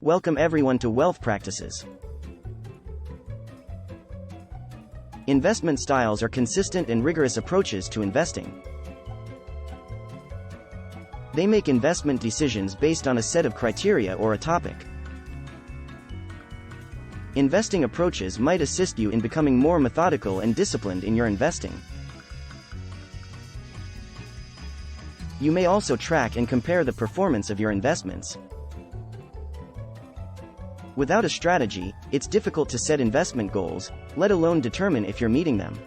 Welcome everyone to Wealth Practices. Investment styles are consistent and rigorous approaches to investing. They make investment decisions based on a set of criteria or a topic. Investing approaches might assist you in becoming more methodical and disciplined in your investing. You may also track and compare the performance of your investments. Without a strategy, it's difficult to set investment goals, let alone determine if you're meeting them.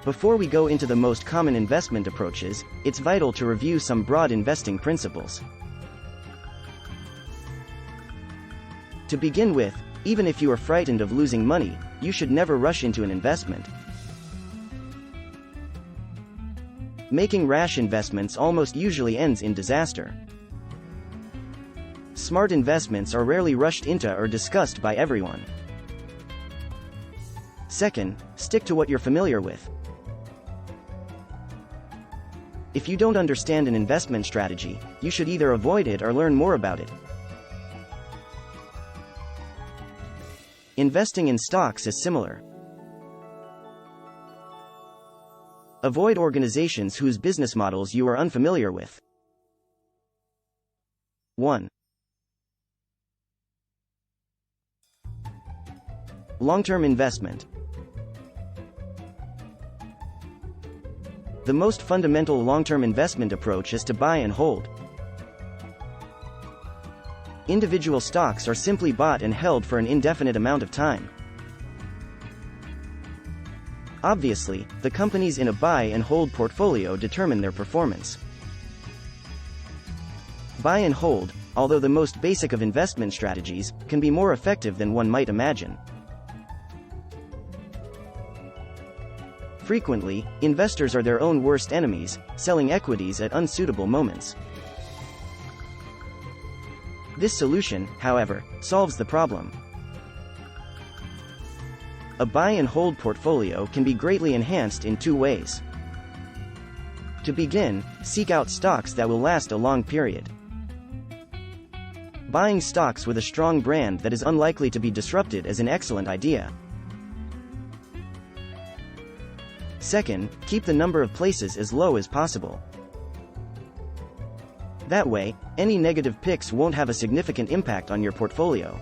Before we go into the most common investment approaches, it's vital to review some broad investing principles. To begin with, even if you are frightened of losing money, you should never rush into an investment. Making rash investments almost usually ends in disaster. Smart investments are rarely rushed into or discussed by everyone. Second, stick to what you're familiar with. If you don't understand an investment strategy, you should either avoid it or learn more about it. Investing in stocks is similar. Avoid organizations whose business models you are unfamiliar with. 1. Long-term investment. The most fundamental long-term investment approach is to buy and hold. Individual stocks are simply bought and held for an indefinite amount of time. Obviously, the companies in a buy and hold portfolio determine their performance. Buy and hold, although the most basic of investment strategies, can be more effective than one might imagine. Frequently, investors are their own worst enemies, selling equities at unsuitable moments. This solution, however, solves the problem. A buy and hold portfolio can be greatly enhanced in two ways. To begin, seek out stocks that will last a long period. Buying stocks with a strong brand that is unlikely to be disrupted is an excellent idea. Second, keep the number of places as low as possible. That way, any negative picks won't have a significant impact on your portfolio.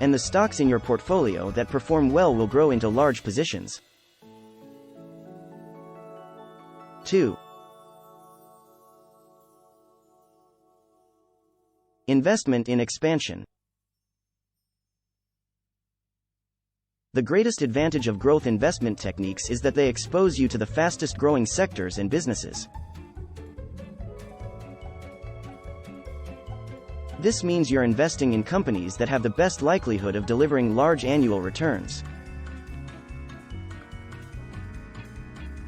And the stocks in your portfolio that perform well will grow into large positions. 2. Investment in expansion. The greatest advantage of growth investment techniques is that they expose you to the fastest growing sectors and businesses. This means you're investing in companies that have the best likelihood of delivering large annual returns.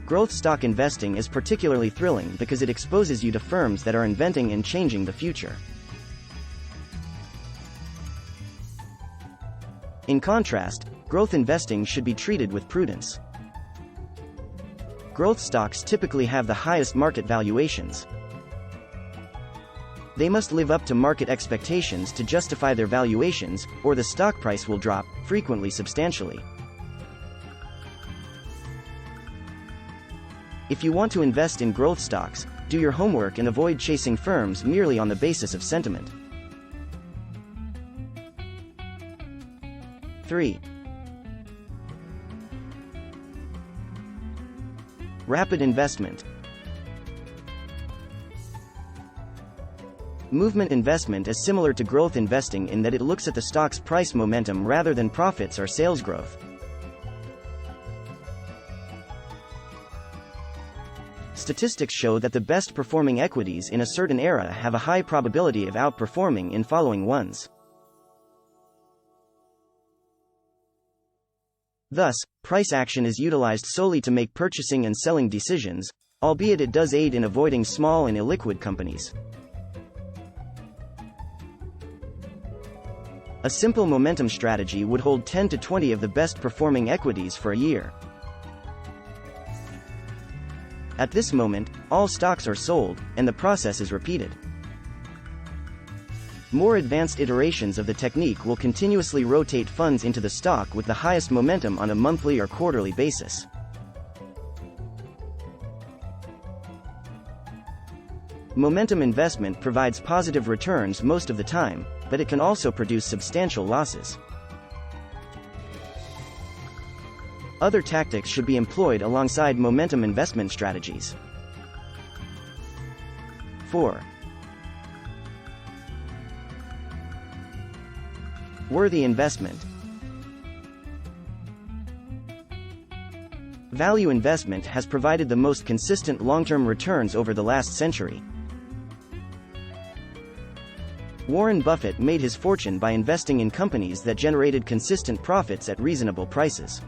Growth stock investing is particularly thrilling because it exposes you to firms that are inventing and changing the future. In contrast, growth investing should be treated with prudence. Growth stocks typically have the highest market valuations. They must live up to market expectations to justify their valuations, or the stock price will drop, frequently substantially. If you want to invest in growth stocks, do your homework and avoid chasing firms merely on the basis of sentiment. 3. Rapid investment. Movement investment is similar to growth investing in that it looks at the stock's price momentum rather than profits or sales growth. Statistics show that the best performing equities in a certain era have a high probability of outperforming in following ones. Thus, price action is utilized solely to make purchasing and selling decisions, albeit it does aid in avoiding small and illiquid companies. A simple momentum strategy would hold 10 to 20 of the best performing equities for a year. At this moment, all stocks are sold, and the process is repeated. More advanced iterations of the technique will continuously rotate funds into the stock with the highest momentum on a monthly or quarterly basis. Momentum investment provides positive returns most of the time, but it can also produce substantial losses. Other tactics should be employed alongside momentum investment strategies. 4. Worthy investment. Value investment has provided the most consistent long-term returns over the last century. Warren Buffett made his fortune by investing in companies that generated consistent profits at reasonable prices.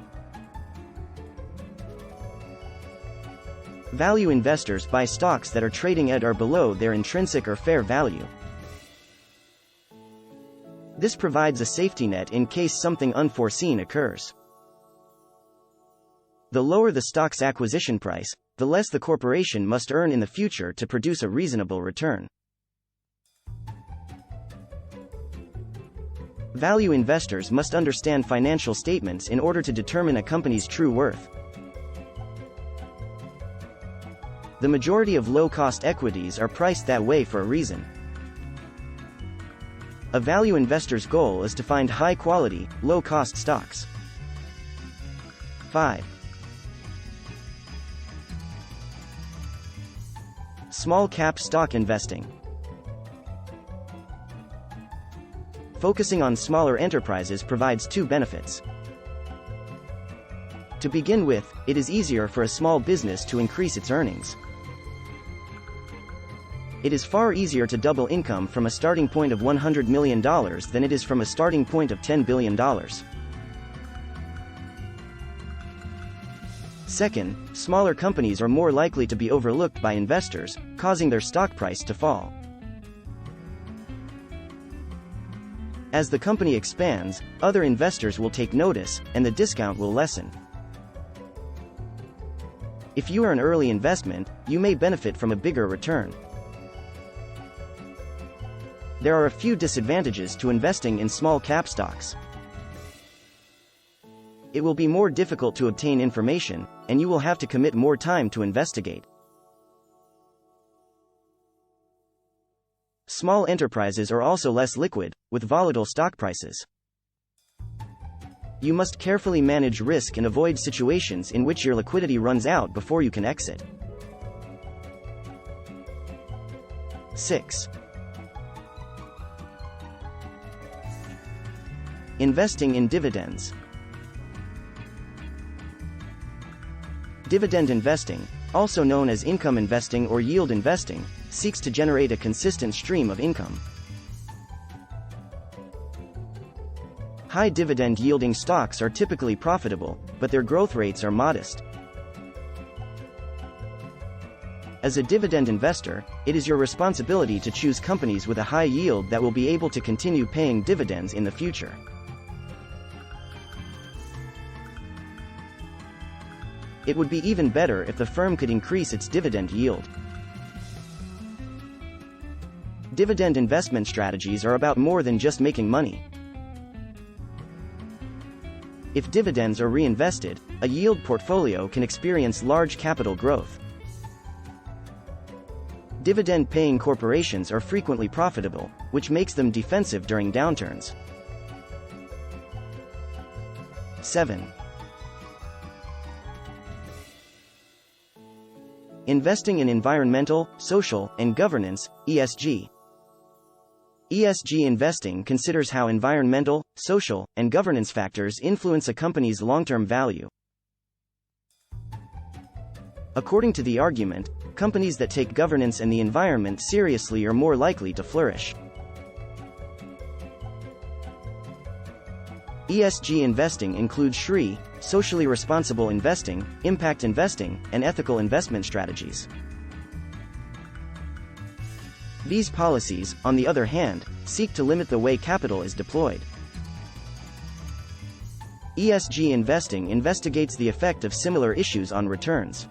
Value investors buy stocks that are trading at or below their intrinsic or fair value. This provides a safety net in case something unforeseen occurs. The lower the stock's acquisition price, the less the corporation must earn in the future to produce a reasonable return. Value investors must understand financial statements in order to determine a company's true worth. The majority of low-cost equities are priced that way for a reason. A value investor's goal is to find high-quality, low-cost stocks. 5. Small-cap stock investing. Focusing on smaller enterprises provides two benefits. To begin with, it is easier for a small business to increase its earnings. It is far easier to double income from a starting point of $100 million than it is from a starting point of $10 billion. Second, smaller companies are more likely to be overlooked by investors, causing their stock price to fall. As the company expands, other investors will take notice, and the discount will lessen. If you are an early investment, you may benefit from a bigger return. There are a few disadvantages to investing in small-cap stocks. It will be more difficult to obtain information, and you will have to commit more time to investigate. Small enterprises are also less liquid, with volatile stock prices. You must carefully manage risk and avoid situations in which your liquidity runs out before you can exit. 6. Investing in dividends. Dividend investing, also known as income investing or yield investing, seeks to generate a consistent stream of income. High dividend-yielding stocks are typically profitable, but their growth rates are modest. As a dividend investor, it is your responsibility to choose companies with a high yield that will be able to continue paying dividends in the future. It would be even better if the firm could increase its dividend yield. Dividend investment strategies are about more than just making money. If dividends are reinvested, a yield portfolio can experience large capital growth. Dividend-paying corporations are frequently profitable, which makes them defensive during downturns. 7. Investing in environmental, social, and governance, ESG. ESG investing considers how environmental, social, and governance factors influence a company's long-term value. According to the argument, companies that take governance and the environment seriously are more likely to flourish. ESG investing includes SRE, socially responsible investing, impact investing, and ethical investment strategies. These policies, on the other hand, seek to limit the way capital is deployed. ESG investing investigates the effect of similar issues on returns.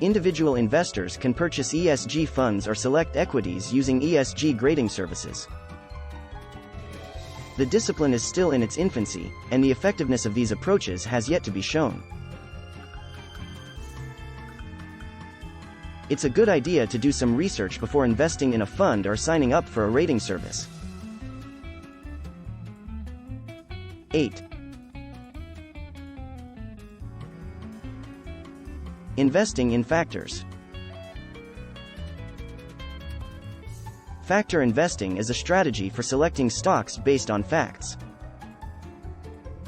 Individual investors can purchase ESG funds or select equities using ESG grading services. The discipline is still in its infancy, and the effectiveness of these approaches has yet to be shown. It's a good idea to do some research before investing in a fund or signing up for a rating service. 8. Investing in factors. Factor investing is a strategy for selecting stocks based on facts.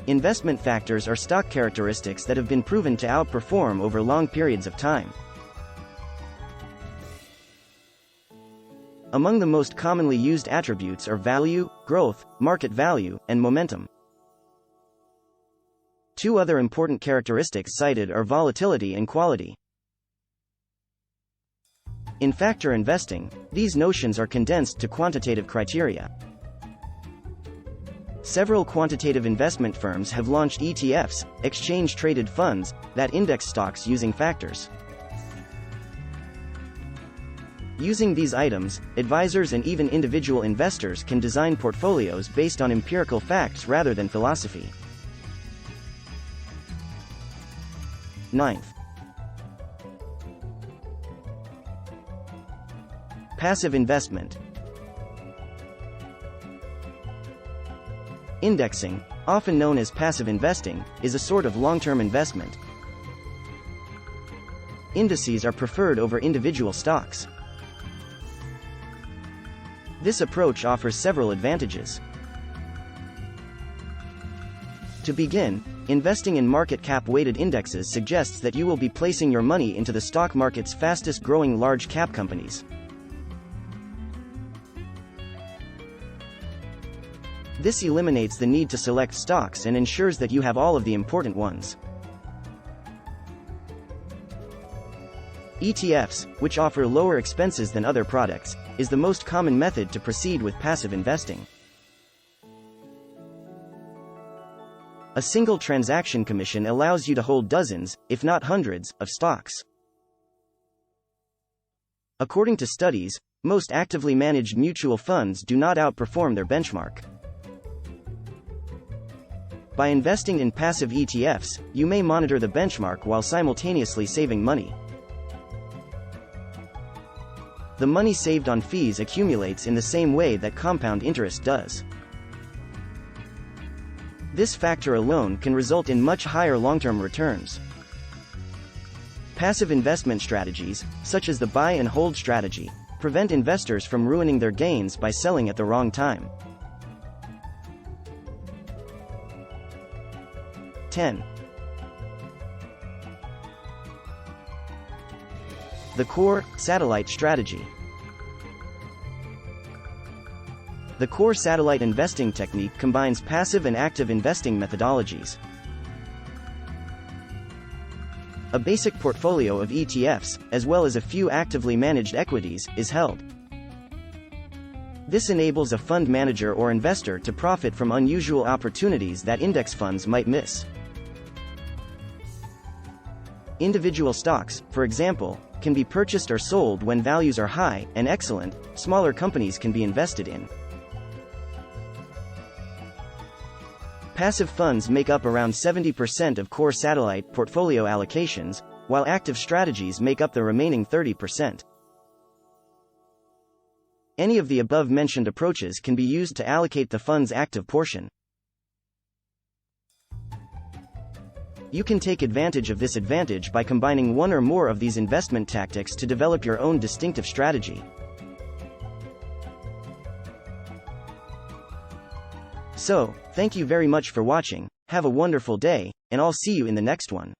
Investment factors are stock characteristics that have been proven to outperform over long periods of time. Among the most commonly used attributes are value, growth, market value, and momentum. Two other important characteristics cited are volatility and quality. In factor investing, these notions are condensed to quantitative criteria. Several quantitative investment firms have launched ETFs, exchange-traded funds, that index stocks using factors. Using these items, advisors and even individual investors can design portfolios based on empirical facts rather than philosophy. 9th. Passive investment. Indexing, often known as passive investing, is a sort of long-term investment. Indices are preferred over individual stocks. This approach offers several advantages. To begin, investing in market cap-weighted indexes suggests that you will be placing your money into the stock market's fastest-growing large-cap companies. This eliminates the need to select stocks and ensures that you have all of the important ones. ETFs, which offer lower expenses than other products, is the most common method to proceed with passive investing. A single transaction commission allows you to hold dozens, if not hundreds, of stocks. According to studies, most actively managed mutual funds do not outperform their benchmark. By investing in passive ETFs, you may monitor the benchmark while simultaneously saving money. The money saved on fees accumulates in the same way that compound interest does. This factor alone can result in much higher long-term returns. Passive investment strategies, such as the buy and hold strategy, prevent investors from ruining their gains by selling at the wrong time. 10. The core satellite strategy. The core satellite investing technique combines passive and active investing methodologies. A basic portfolio of ETFs, as well as a few actively managed equities, is held. This enables a fund manager or investor to profit from unusual opportunities that index funds might miss. Individual stocks, for example, can be purchased or sold when values are high and excellent. Smaller companies can be invested in. Passive funds make up around 70% of core satellite portfolio allocations, while active strategies make up the remaining 30%. Any of the above-mentioned approaches can be used to allocate the fund's active portion. You can take advantage of this advantage by combining one or more of these investment tactics to develop your own distinctive strategy. So, thank you very much for watching, have a wonderful day, and I'll see you in the next one.